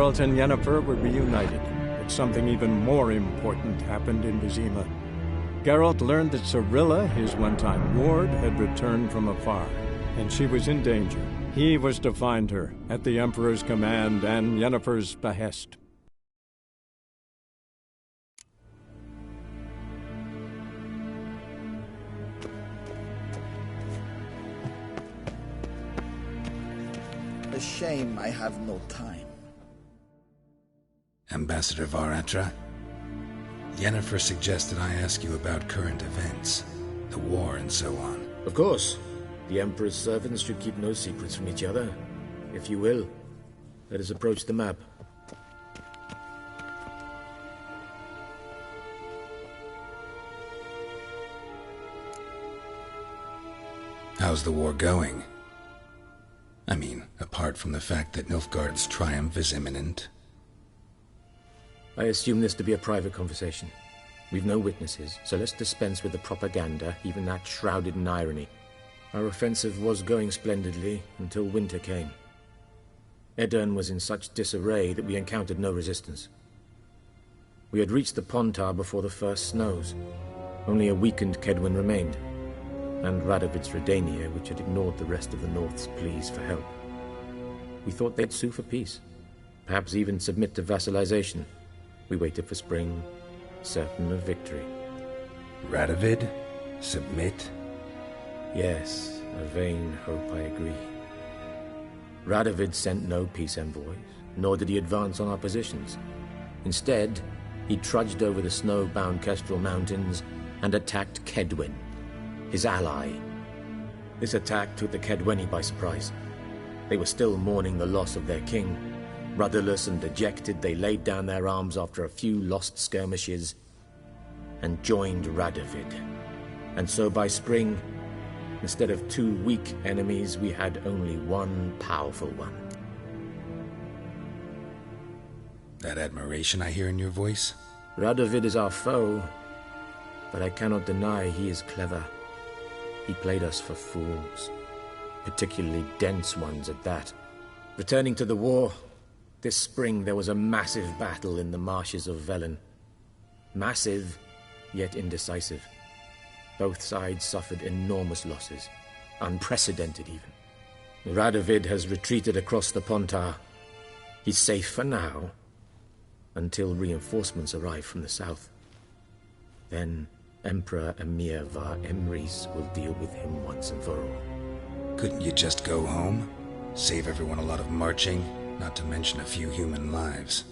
Geralt and Yennefer were reunited, but something even more important happened in Vizima. Geralt learned that Cirilla, his one-time ward, had returned from afar, and she was in danger. He was to find her, at the Emperor's command and Yennefer's behest. A shame I have no time. Ambassador Var Attre, Yennefer suggested I ask you about current events, the war and so on. Of course. The Emperor's servants should keep no secrets from each other. If you will, let us approach the map. How's the war going? I mean, apart from the fact that Nilfgaard's triumph is imminent. I assume this to be a private conversation. We've no witnesses, so let's dispense with the propaganda, even that shrouded in irony. Our offensive was going splendidly until winter came. Heatherton was in such disarray that we encountered no resistance. We had reached the Pontar before the first snows. Only a weakened Kedwen remained, and Radovid's Redania, which had ignored the rest of the North's pleas for help. We thought they'd sue for peace, perhaps even submit to vassalization. We waited for spring, certain of victory. Radovid? Submit? Yes, a vain hope, I agree. Radovid sent no peace envoys, nor did he advance on our positions. Instead, he trudged over the snow-bound Kestrel Mountains and attacked Kedwen, his ally. This attack took the Kedweni by surprise. They were still mourning the loss of their king. Rudderless and dejected, they laid down their arms after a few lost skirmishes and joined Radovid. And so by spring, instead of two weak enemies, we had only one powerful one. That admiration I hear in your voice? Radovid is our foe, but I cannot deny he is clever. He played us for fools, particularly dense ones at that. Returning to the war, this spring there was a massive battle in the marshes of Velen. Massive, yet indecisive. Both sides suffered enormous losses, unprecedented even. Radovid has retreated across the Pontar. He's safe for now, until reinforcements arrive from the south. Then Emperor Emir Var Emrys will deal with him once and for all. Couldn't you just go home? Save everyone a lot of marching, not to mention a few human lives.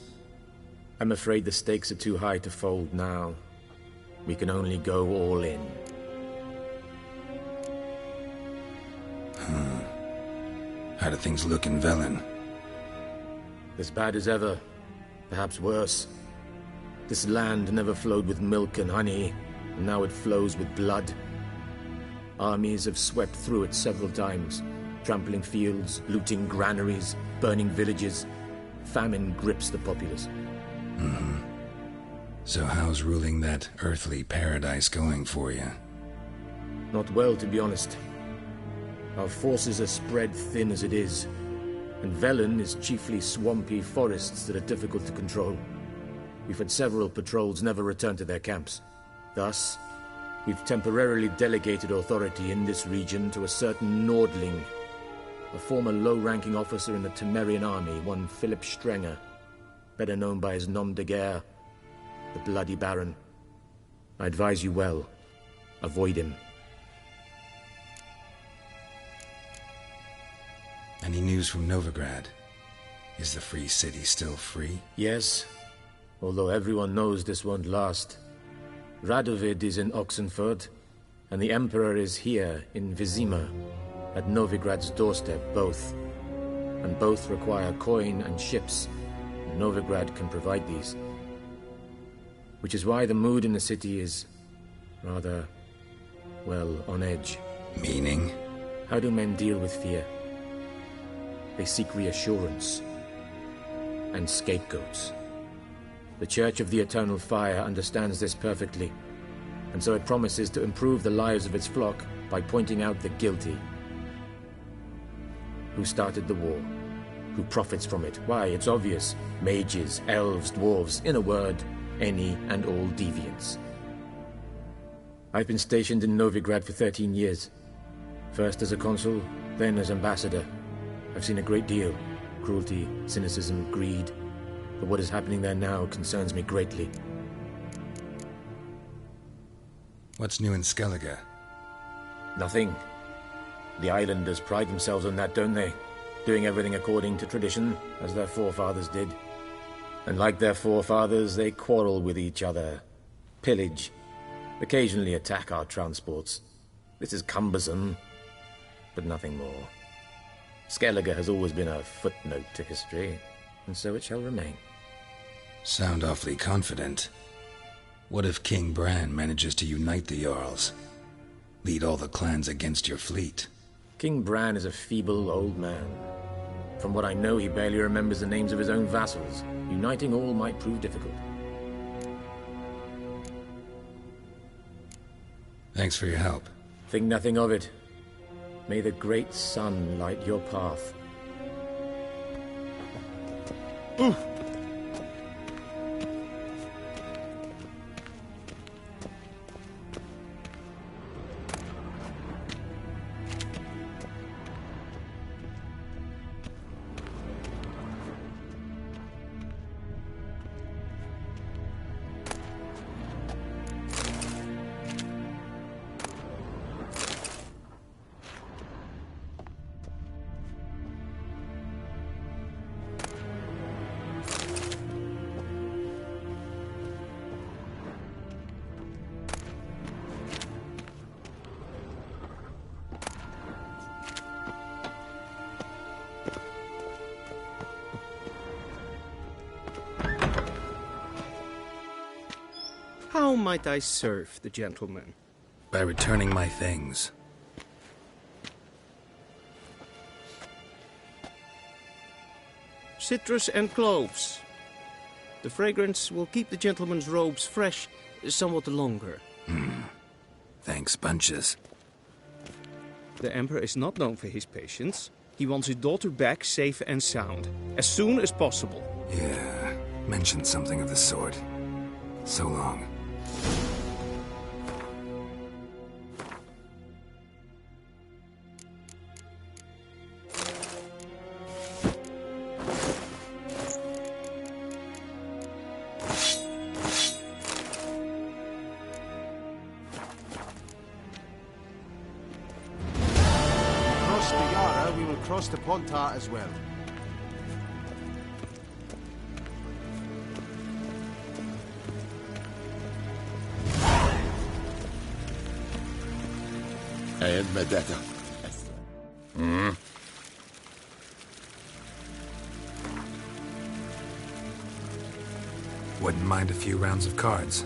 I'm afraid the stakes are too high to fold now. We can only go all in. How do things look in Velen? As bad as ever, perhaps worse. This land never flowed with milk and honey, and now it flows with blood. Armies have swept through it several times, trampling fields, looting granaries, burning villages. Famine grips the populace. So how's ruling that earthly paradise going for you? Not well, to be honest. Our forces are spread thin as it is, and Velen is chiefly swampy forests that are difficult to control. We've had several patrols never return to their camps. Thus, we've temporarily delegated authority in this region to a certain Nordling, a former low-ranking officer in the Temerian army, one Philip Strenger, better known by his nom de guerre, the Bloody Baron. I advise you well. Avoid him. Any news from Novigrad? Is the free city still free? Yes, although everyone knows this won't last. Radovid is in Oxenfurt, and the Emperor is here in Vizima, at Novigrad's doorstep, both. And both require coin and ships. Novigrad can provide these. Which is why the mood in the city is rather, well, on edge. Meaning? How do men deal with fear? They seek reassurance and scapegoats. The Church of the Eternal Fire understands this perfectly, and so it promises to improve the lives of its flock by pointing out the guilty. Who started the war? Who profits from it? Why, it's obvious. Mages, elves, dwarves, in a word, any and all deviants. I've been stationed in Novigrad for 13 years. First as a consul, then as ambassador. I've seen a great deal. Cruelty, cynicism, greed. But what is happening there now concerns me greatly. What's new in Skellige? Nothing. The islanders pride themselves on that, don't they? Doing everything according to tradition, as their forefathers did. And like their forefathers, they quarrel with each other, pillage, occasionally attack our transports. This is cumbersome, but nothing more. Skellige has always been a footnote to history, and so it shall remain. Sound awfully confident. What if King Bran manages to unite the Jarls? Lead all the clans against your fleet? King Bran is a feeble old man. From what I know, he barely remembers the names of his own vassals. Uniting all might prove difficult. Thanks for your help. Think nothing of it. May the great sun light your path. Ooh. How might I serve the gentleman? By returning my things. Citrus and cloves. The fragrance will keep the gentleman's robes fresh somewhat longer. Thanks, bunches. The Emperor is not known for his patience. He wants his daughter back safe and sound, as soon as possible. Yeah, mentioned something of the sort. So long. Across the Pontar as well. And Medetta. Wouldn't mind a few rounds of cards.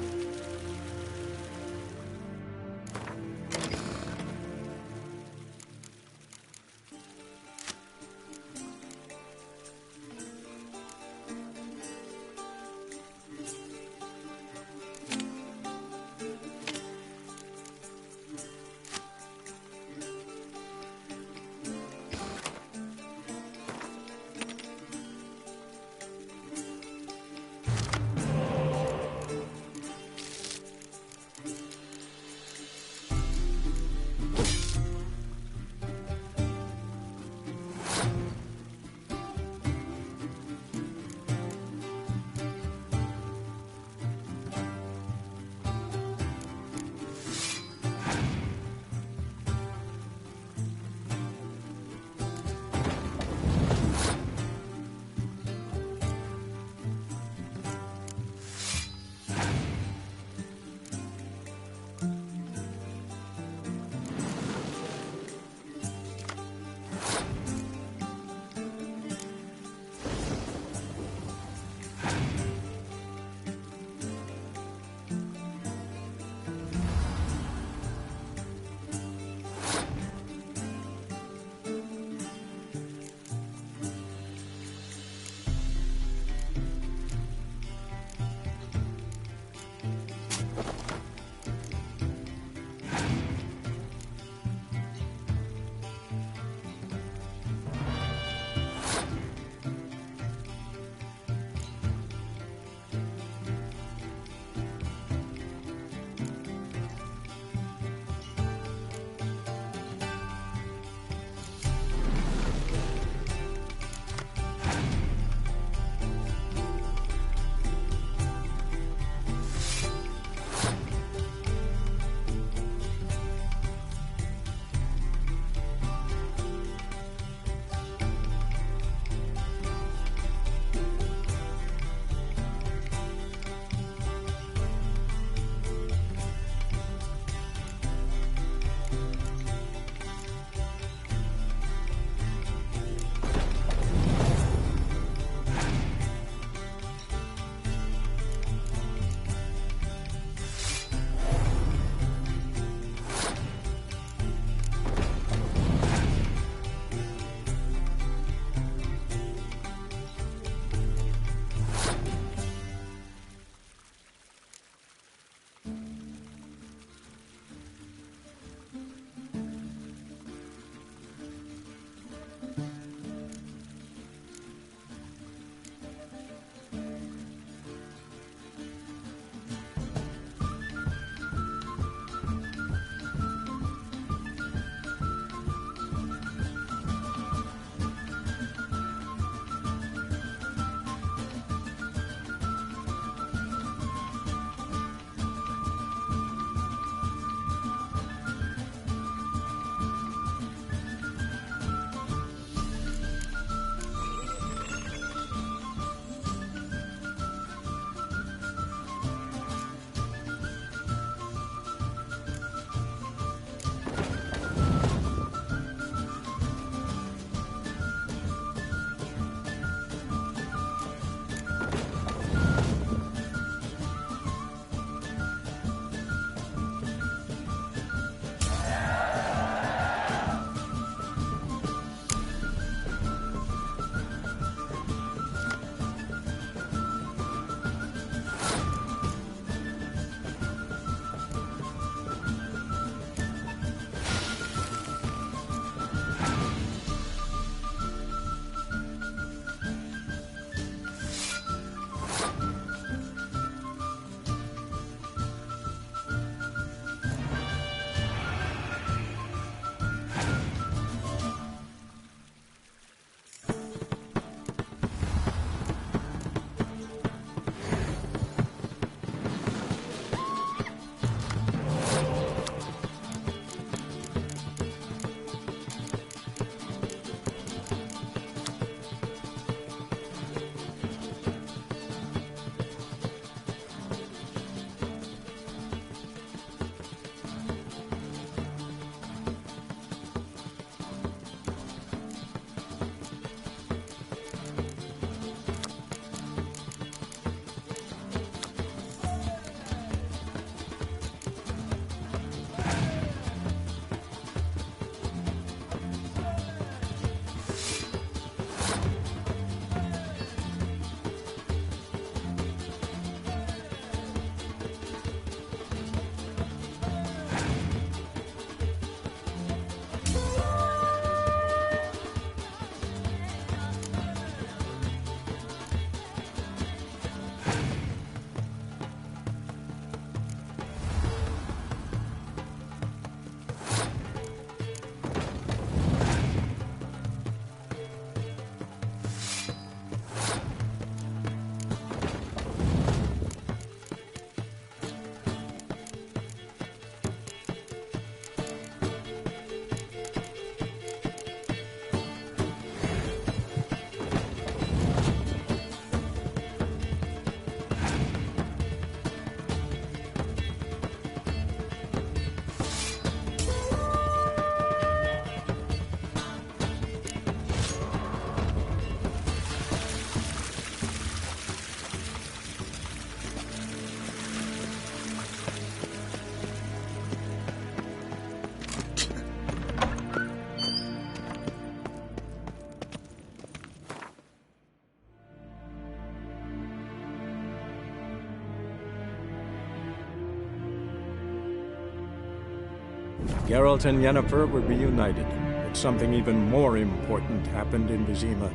Geralt and Yennefer were reunited, but something even more important happened in Vizima.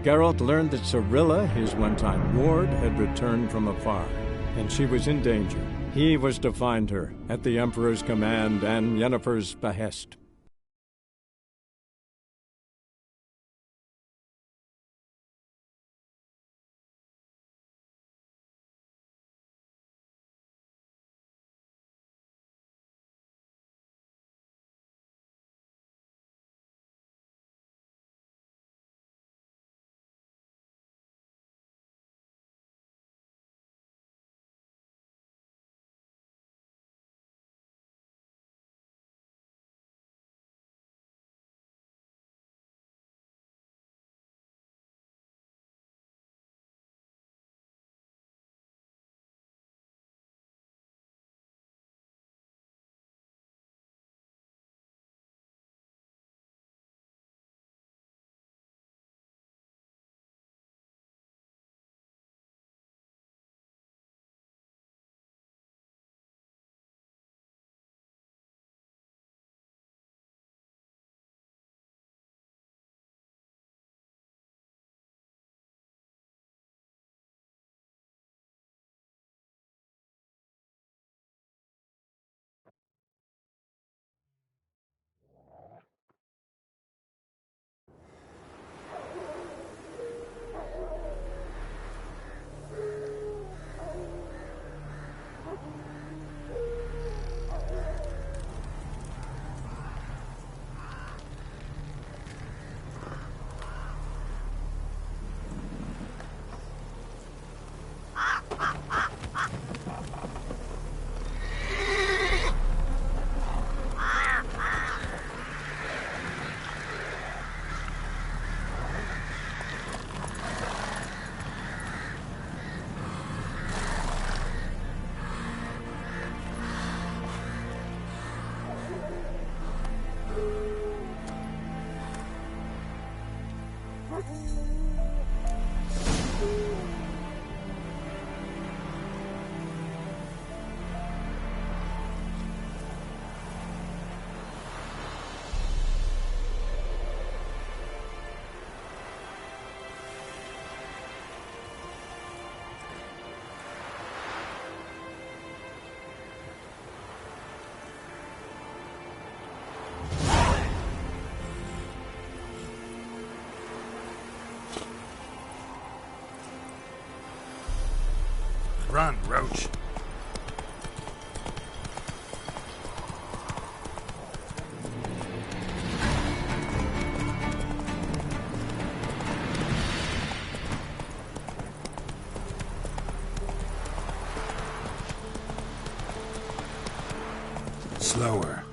Geralt learned that Cirilla, his one-time ward, had returned from afar, and she was in danger. He was to find her, at the Emperor's command and Yennefer's behest. Run, Roach. Slower.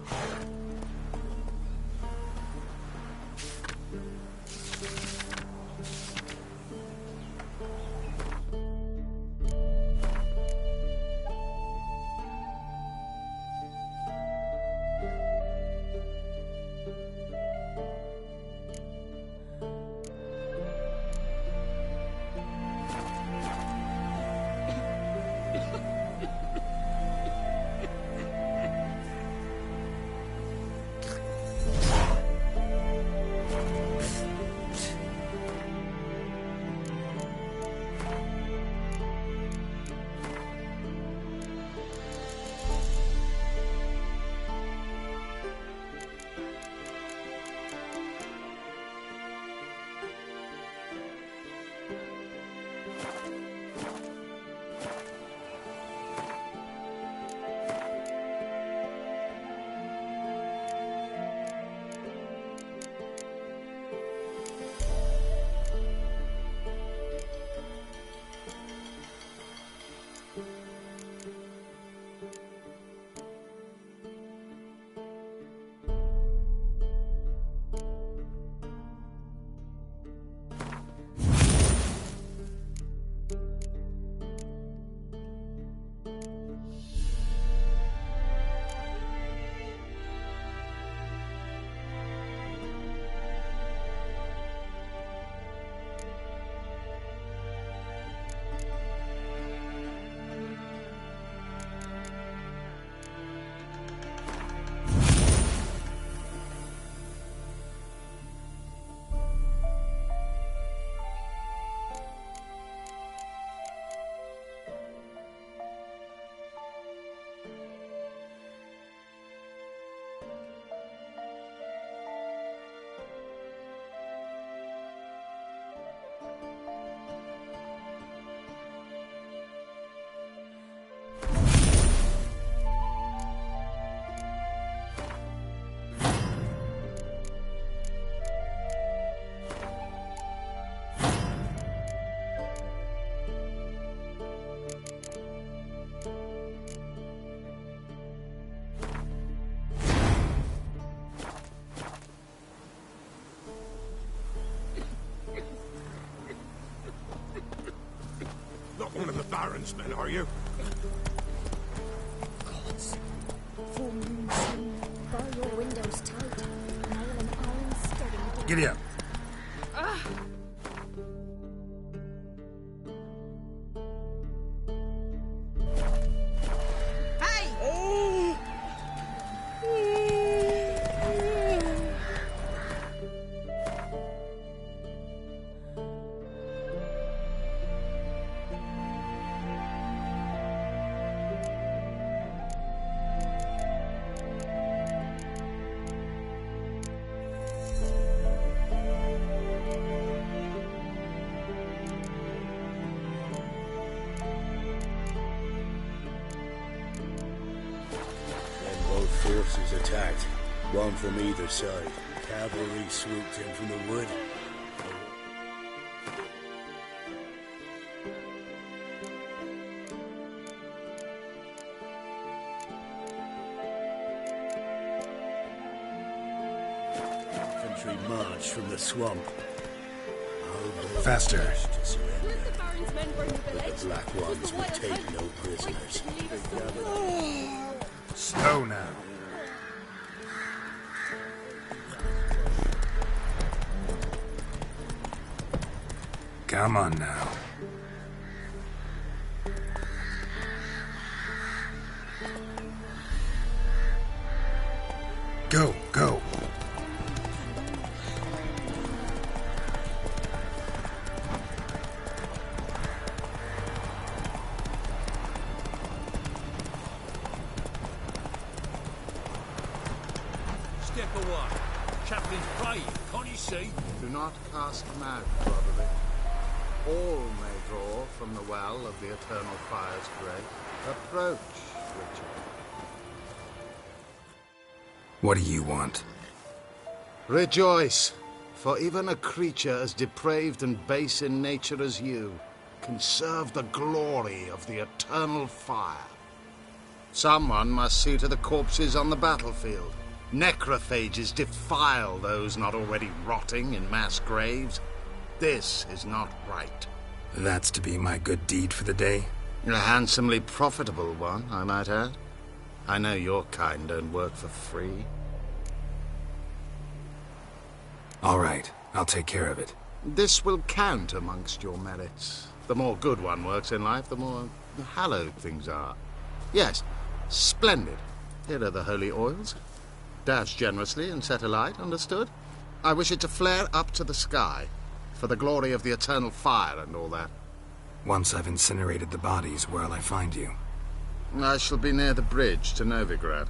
businessmen, are you? Gods. Full moon scene. Bar your windows tight. Nail an iron steady. Giddy up. Forces attacked, one from either side. Cavalry swooped in from the wood. Infantry marched from the swamp. Faster. But the black ones would take no prisoners. Slow now. Come on now. Go, go. Step away. Chaplain's praying, can't you see? Do not cast them out, probably. All may draw from the well of the eternal fire's grace. Approach, Richard. What do you want? Rejoice, for even a creature as depraved and base in nature as you can serve the glory of the eternal fire. Someone must see to the corpses on the battlefield. Necrophages defile those not already rotting in mass graves. This is not right. That's to be my good deed for the day? A handsomely profitable one, I might add. I know your kind don't work for free. All right, I'll take care of it. This will count amongst your merits. The more good one works in life, the more hallowed things are. Yes, splendid. Here are the holy oils. Dash generously and set alight, understood? I wish it to flare up to the sky, for the glory of the eternal fire and all that. Once I've incinerated the bodies, where'll I find you? I shall be near the bridge to Novigrad.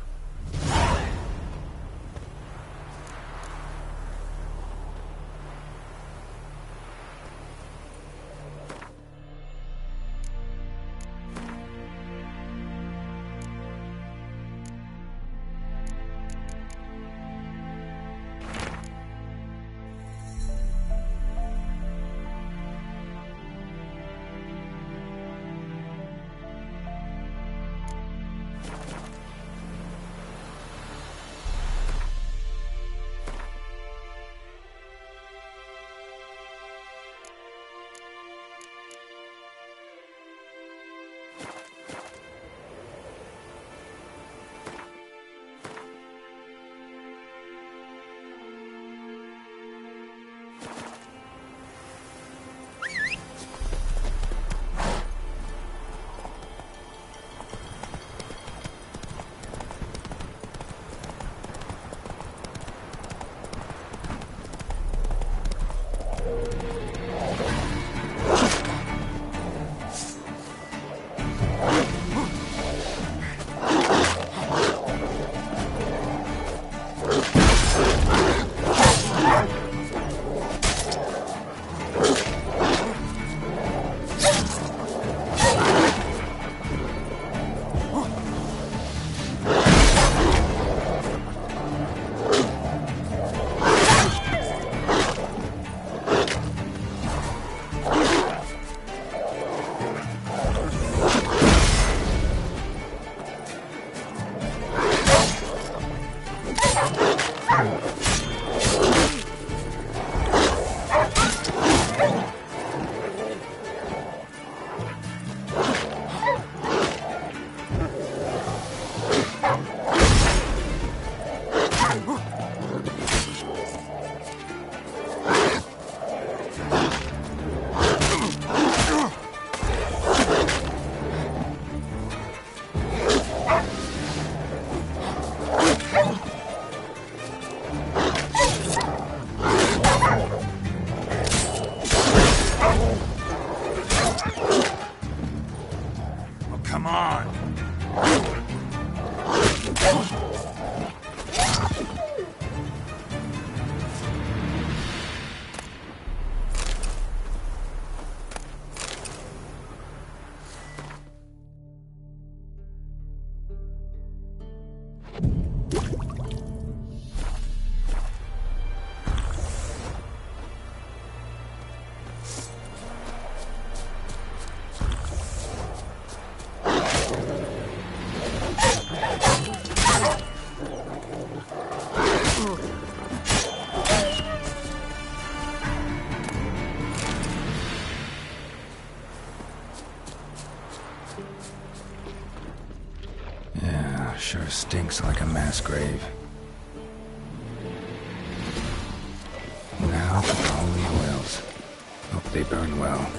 Sure stinks like a mass grave. Now for the holy oils. Hope they burn well.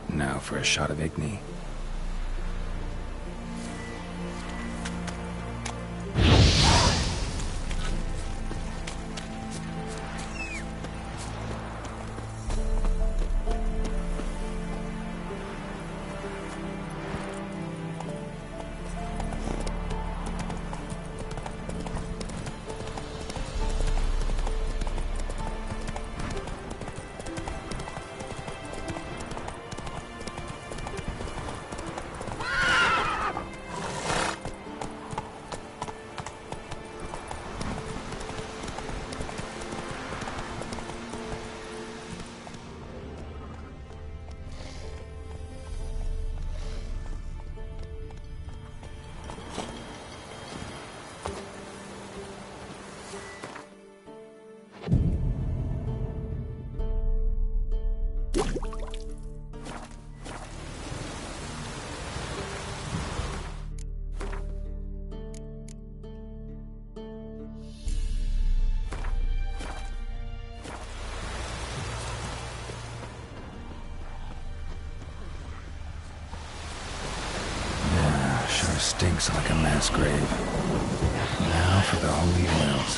Now for a shot of Igni. Stinks like a mass grave. Now for the holy oils.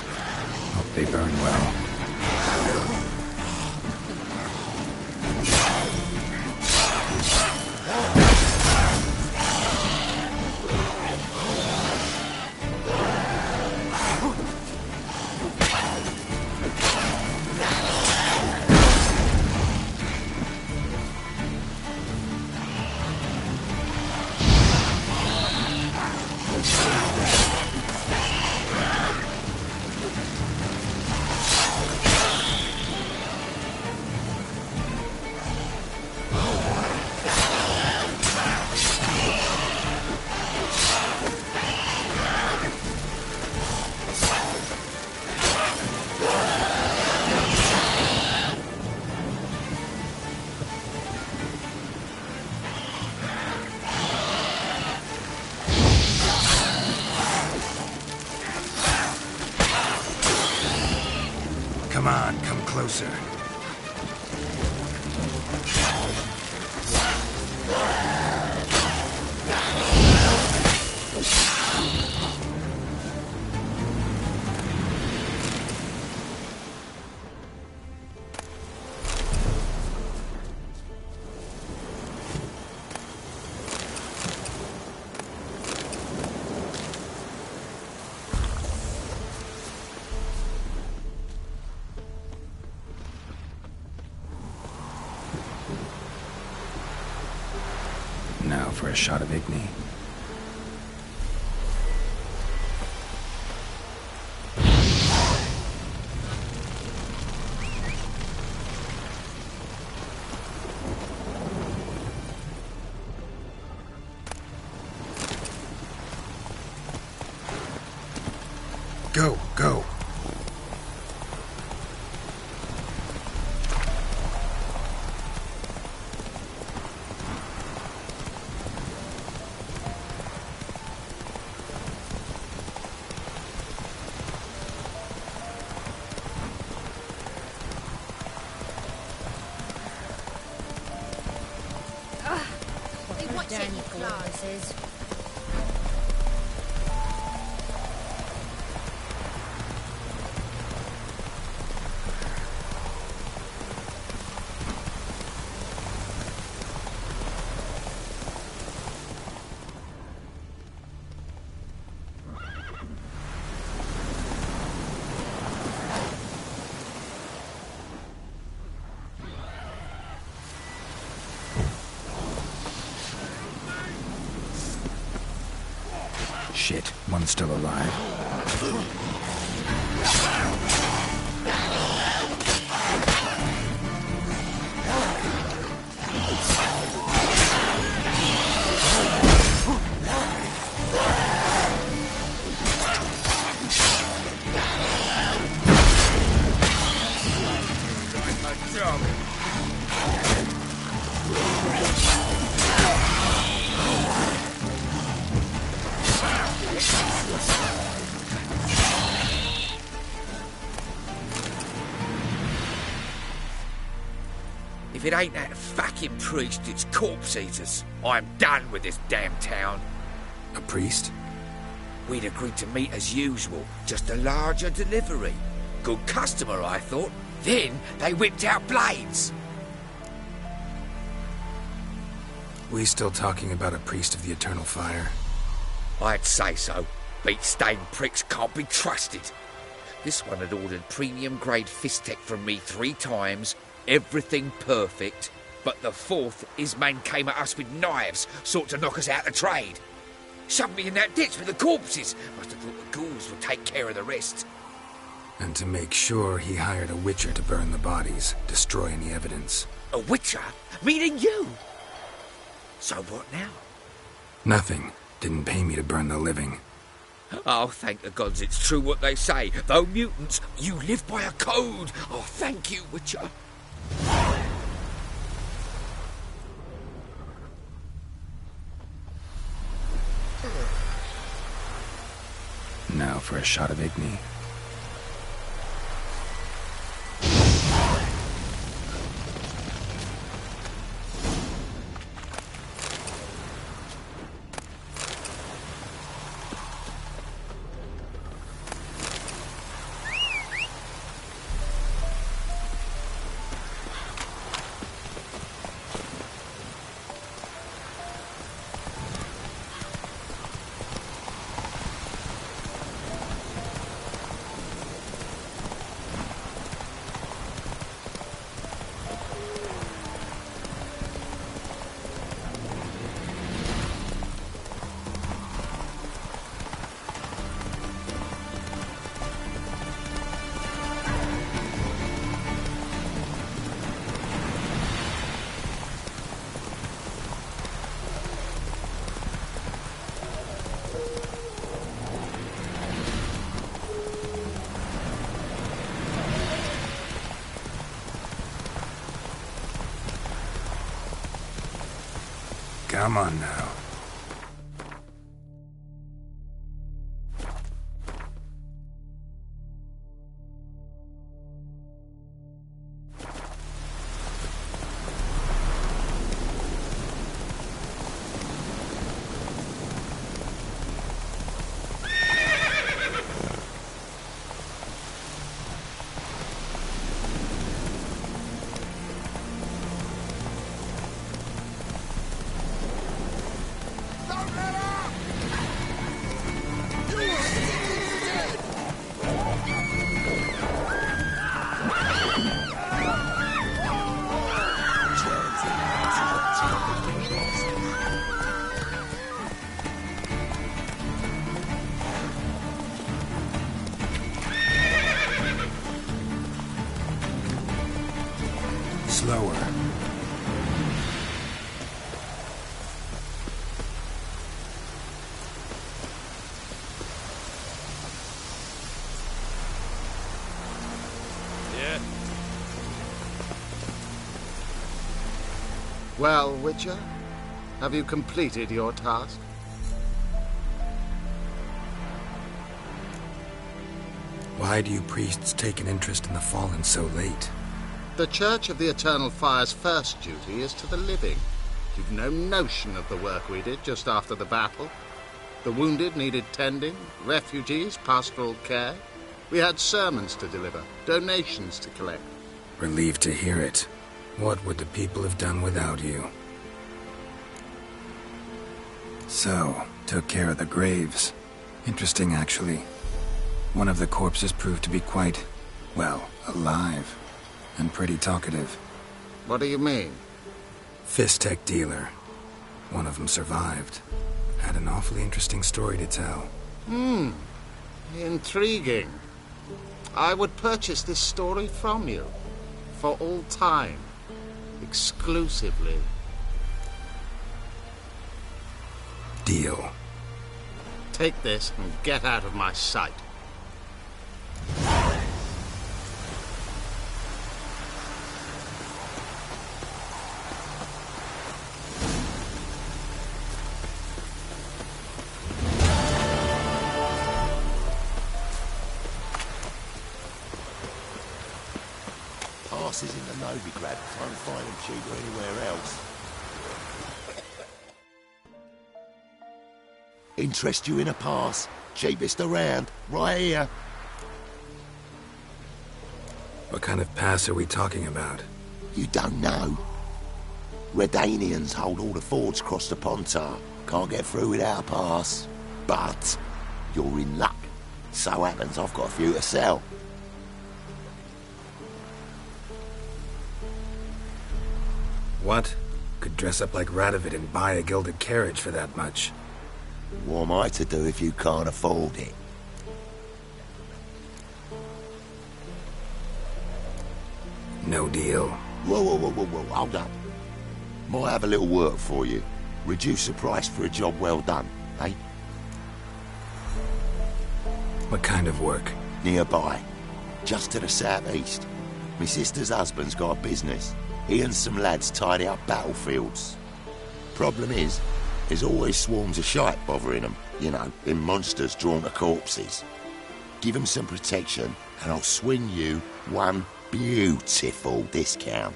Hope they burn well. Come on, come closer. Now for a shot of Igni. Go, go. Danny Glasses. Shit, one's still alive. If it ain't that fucking priest, it's corpse eaters. I'm done with this damn town. A priest? We'd agreed to meet as usual, just a larger delivery. Good customer, I thought. Then they whipped out blades. We still talking about a priest of the eternal fire? I'd say so. Beat-stained pricks can't be trusted. This one had ordered premium-grade fist tech from me 3 times, everything perfect, but the 4th, his man came at us with knives, sought to knock us out of trade. Shoved me in that ditch with the corpses. Must have thought the ghouls would take care of the rest. And to make sure, he hired a witcher to burn the bodies, destroy any evidence. A witcher? Meaning you? So what now? Nothing. Didn't pay me to burn the living. Oh, thank the gods it's true what they say. Though mutants, you live by a code. Oh, thank you, Witcher. Now for a shot of Igni. Come on now. Slower. Yeah. Well, Witcher, have you completed your task? Why do you priests take an interest in the fallen so late? The Church of the Eternal Fire's first duty is to the living. You've no notion of the work we did just after the battle. The wounded needed tending, refugees, pastoral care. We had sermons to deliver, donations to collect. Relieved to hear it. What would the people have done without you? So, took care of the graves. Interesting, actually. One of the corpses proved to be quite, well, alive. And pretty talkative. What do you mean? Fistech dealer. One of them survived. Had an awfully interesting story to tell. Intriguing. I would purchase this story from you. For all time. Exclusively. Deal. Take this and get out of my sight. Passes in the Novigrad. Can't find them cheaper anywhere else. Interest you in a pass? Cheapest around, right here. What kind of pass are we talking about? You don't know. Redanians hold all the fords across the Pontar. Can't get through without a pass. But you're in luck. So happens I've got a few to sell. What? Could dress up like Radovid and buy a gilded carriage for that much. What am I to do if you can't afford it? No deal. Whoa, hold up. Might have a little work for you. Reduce the price for a job well done, eh? What kind of work? Nearby. Just to the southeast. My sister's husband's got a business. He and some lads tidy up battlefields. Problem is, there's always swarms of shite bothering them. You know, them monsters drawn to corpses. Give them some protection, and I'll swing you one beautiful discount.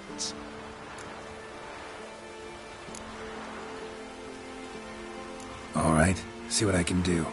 All right, see what I can do.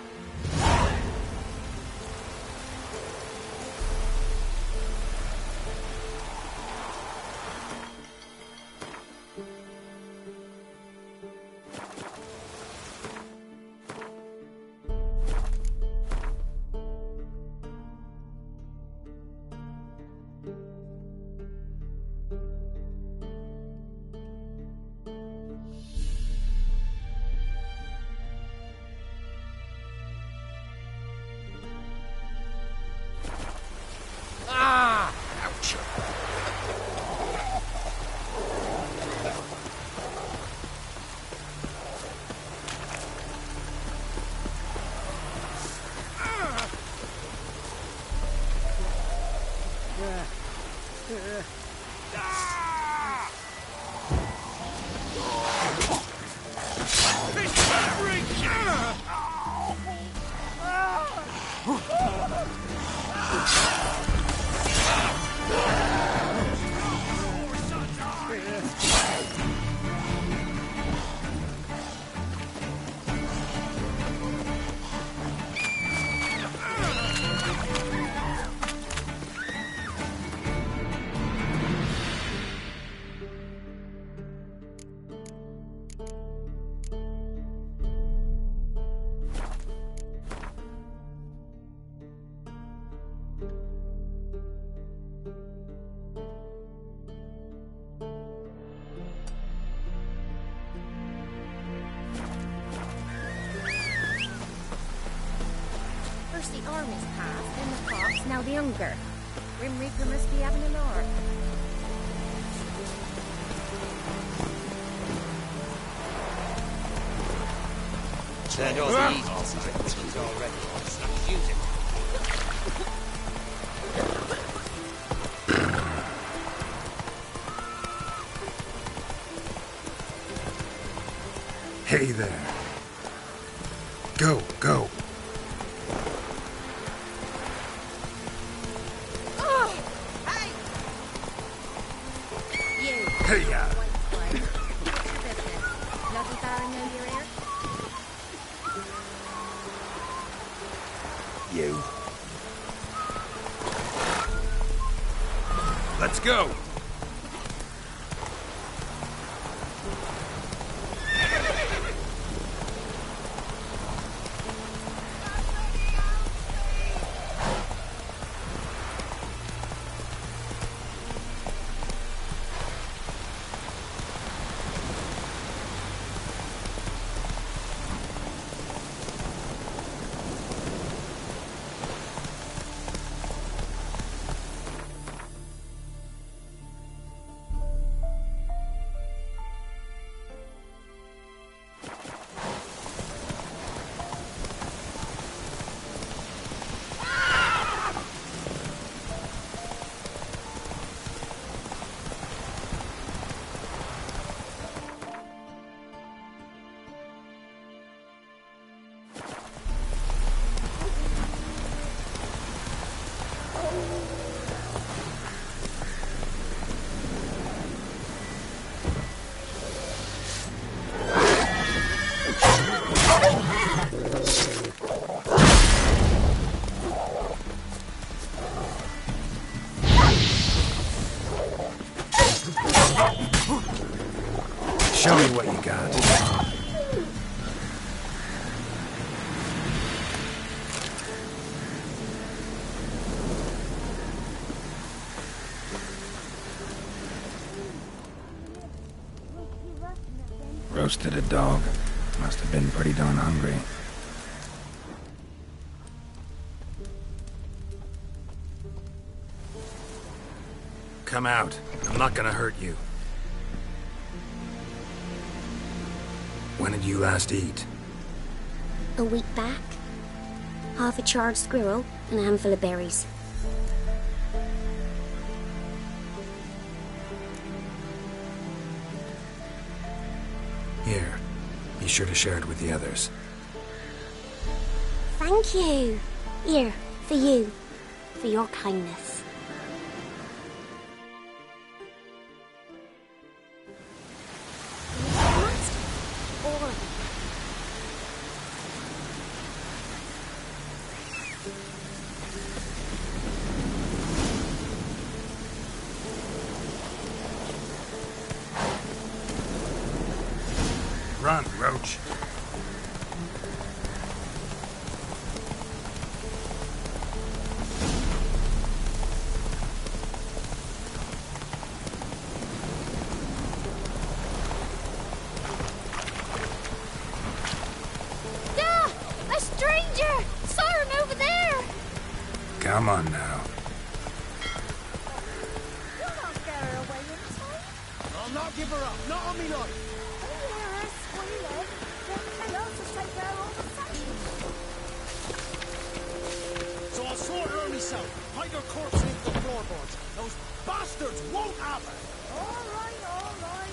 The army's passed, then the fox, now the hunger. Grim Reaper must be having a lark. Turn all the easy asses already. Let's use it. Hey there. Go, go. Let's go! Show me what you got. Roasted a dog. Must have been pretty darn hungry. Come out. I'm not gonna hurt you. When did you last eat? A week back. Half a charred squirrel and a handful of berries. Here. Be sure to share it with the others. Thank you. Here, for you. For your kindness. Run, Roach. A stranger! Siren over there! Come on now. You'll not get her away in time. I'll not give her up, not on me life. So I'll sort her myself. Hide her corpse into the floorboards. Those bastards won't have her. All right, all right.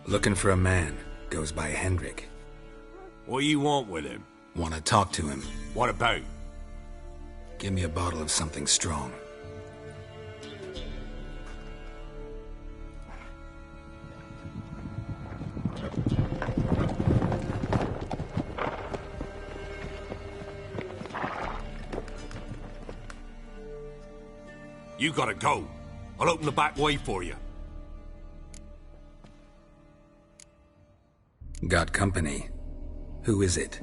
Looking for a man. Goes by Hendrik. What do you want with him? Want to talk to him. What about? Give me a bottle of something strong. You gotta go. I'll open the back way for you. Got company. Who is it?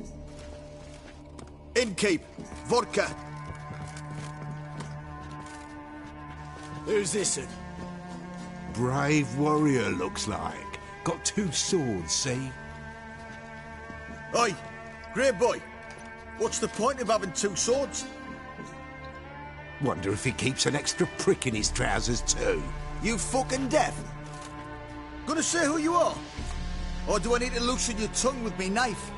Innkeep, vodka. Who's this'n? Brave warrior, looks like. Got 2 swords, see? Oi, grey boy. What's the point of having 2 swords? Wonder if he keeps an extra prick in his trousers too. You fucking deaf? Gonna say who you are? Or do I need to loosen your tongue with me knife?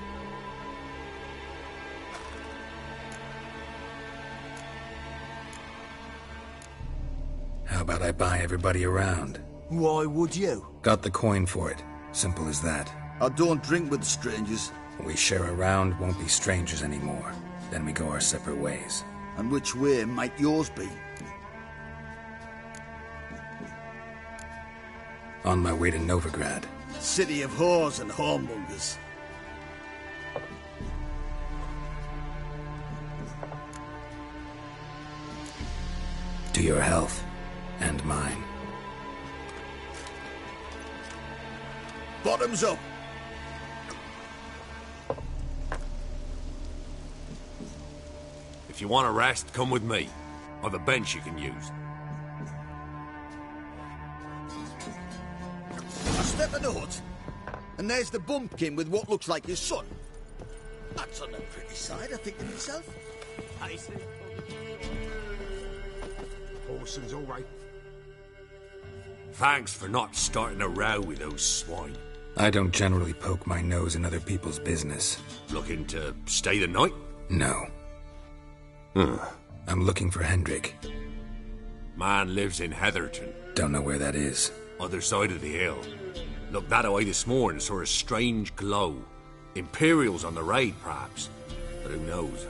How about I buy everybody around? Why would you? Got the coin for it. Simple as that. I don't drink with strangers. We share a round, won't be strangers anymore. Then we go our separate ways. And which way might yours be? On my way to Novigrad. City of whores and whoremongers. To your health. And mine. Bottoms up. If you want a rest, come with me. Or the bench you can use. I step in the hut, and there's the bumpkin with what looks like his son. That's on the pretty side, I think to myself. I see. Orson's all right. Thanks for not starting a row with those swine. I don't generally poke my nose in other people's business. Looking to stay the night? No. I'm looking for Hendrik. Man lives in Heatherton. Don't know where that is. Other side of the hill. Looked that away this morning, saw a strange glow. Imperials on the raid, perhaps. But who knows?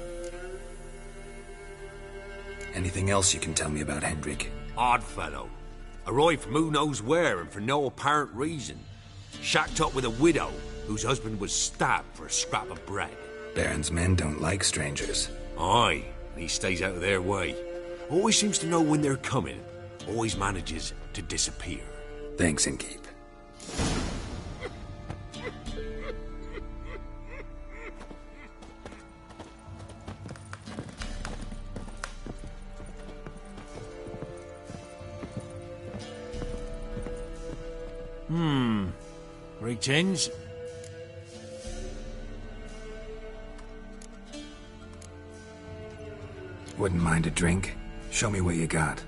Anything else you can tell me about Hendrik? Odd fellow. Arrived from who knows where and for no apparent reason. Shacked up with a widow whose husband was stabbed for a scrap of bread. Baron's men don't like strangers. Aye, and he stays out of their way. Always seems to know when they're coming. Always manages to disappear. Thanks, innkeep. Greetings. Wouldn't mind a drink? Show me what you got.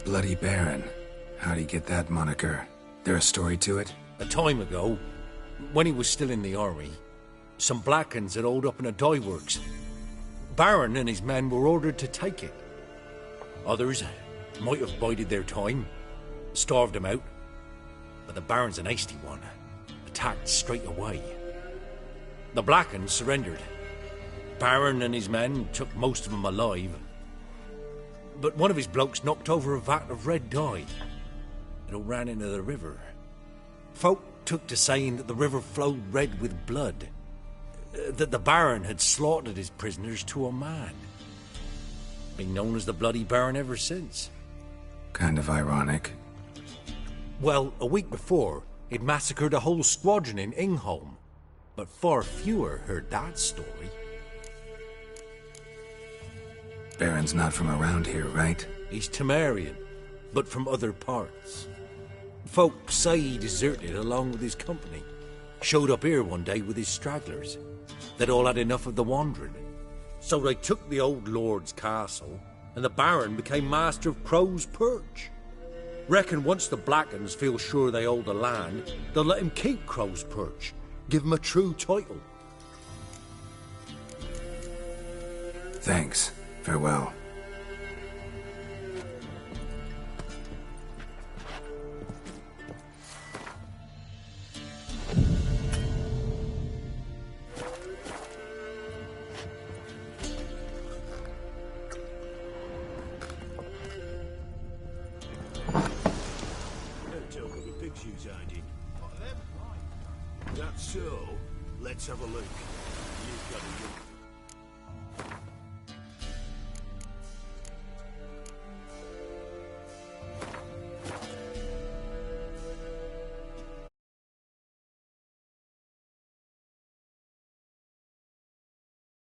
Bloody Baron. How'd he get that moniker? There a story to it? A time ago, when he was still in the army, some Blackens had holed up in a dye works. Baron and his men were ordered to take it. Others might have bided their time, starved him out, but the Baron's an hasty one, attacked straight away. The Blackens surrendered. Baron and his men took most of them alive, but one of his blokes knocked over a vat of red dye. It all ran into the river. Folk took to saying that the river flowed red with blood, that the Baron had slaughtered his prisoners to a man. Been known as the Bloody Baron ever since. Kind of ironic. Well, a week before, he'd massacred a whole squadron in Ingholm, but far fewer heard that story. Baron's not from around here, right? He's Temerian, but from other parts. Folk say he deserted along with his company. Showed up here one day with his stragglers. They'd all had enough of the wandering. So they took the old lord's castle, and the Baron became master of Crow's Perch. Reckon once the Blackens feel sure they hold the land, they'll let him keep Crow's Perch, give him a true title. Thanks. Farewell. NILFGAARDIAN. That's so. Let's have a look. You've got a young